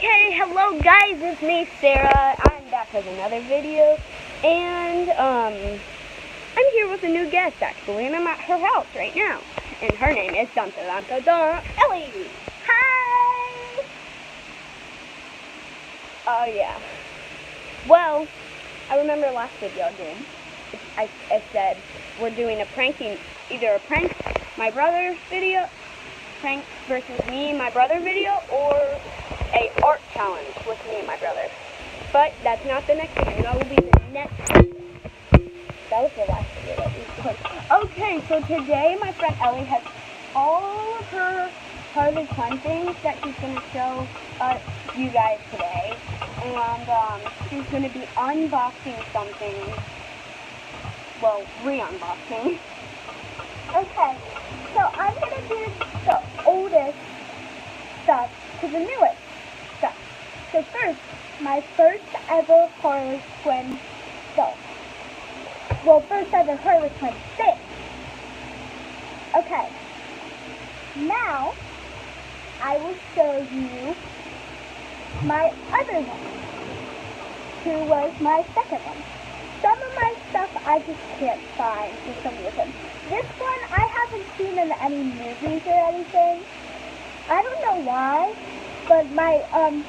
Okay, hello guys, it's me, Sarah. I'm back with another video, and I'm here with a new guest actually, and I'm at her house right now, and her name is Ellie. Hi. Oh yeah. Well, I remember last video I did. I said we're doing either a prank my brother video, prank versus me and my brother video, or a art challenge with me and my brother. But that's not the next video. That will be the next video. That was the last video that we put. Okay, so today my friend Ellie has all of her Harley Quinn things that she's going to show you guys today. And she's going to be unboxing something. Well, re-unboxing. Okay, so I'm going to do the oldest stuff to the newest stuff. So first, my first ever Harley Quinn doll. Well, first ever Harley Quinn thing. Okay, now I will show you my other one, who was my second one. Some of my stuff I just can't find for some reason. This one I haven't seen in any movies or anything. I don't know why, but my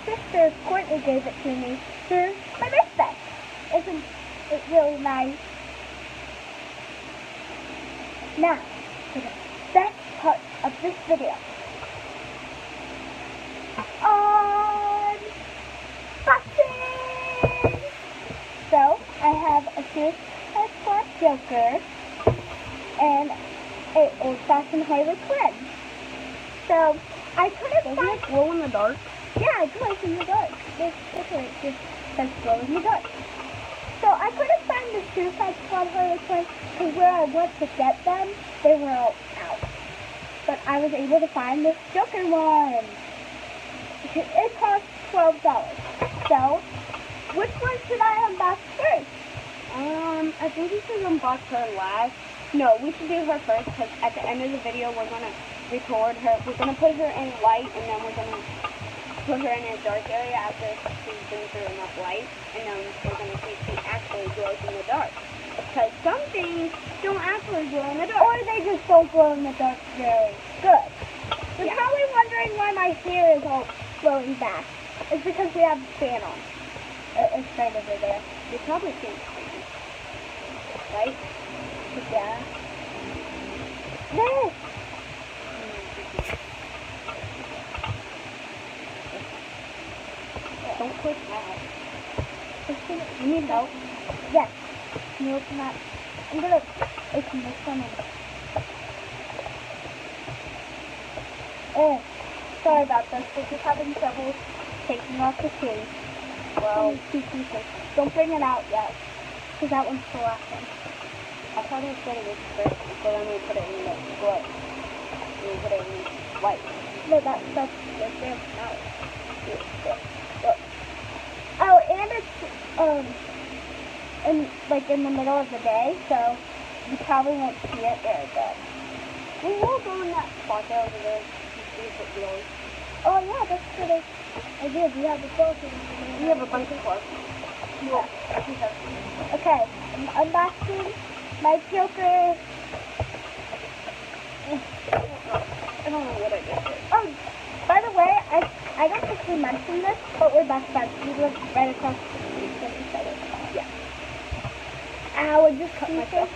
sister Courtney gave it to me for my birthday. Isn't it really nice? Now, for the best part of this video. Unboxing! So, I have a Suicide Squad Joker and an old-fashioned Harley Quinn. So, I couldn't find... Doesn't it glow in the dark? Yeah, it glows in the dark. This picture just says glow in the dark. So, I couldn't find the Suicide Squad Harley Quinn because where I went to get them, they were all out. But I was able to find this Joker one. It cost $12. So, which one should I unbox first? I think we should unbox her last. No, we should do her first because at the end of the video we're going to record her. We're going to put her in light and then we're going to put her in a dark area after she's been through enough light. And then we're going to see if she actually glows in the dark. Because some things don't actually glow in the dark. Or they just don't glow in the dark very good. You're probably wondering why my hair is all flowing back. It's because we have the fan on. It's right over there. You probably can't see it. Right? Yeah. This! Don't click that. You need help? Yes. Can you open that? I'm gonna open this one. Oh, sorry about this. We're just having trouble taking off the case. Well, two pieces. Don't bring it out yet, because that one's the last one. I thought it was going to be first, so then we put it in the glow. We put it in white. No, that's the damn smell. Look. Oh, and it's in the middle of the day, so you probably won't see it very good. We will go in that spot there over there to see if it glows. Oh yeah, that's pretty. I did. We have the clothes. We have a bunch of clothes. Yeah. Okay, I'm unboxing my Joker. I don't know what I did here. Oh, by the way, I don't think we mentioned this, but we're best friends. We live right across the street from each other. Yeah. Ow, I just cut myself.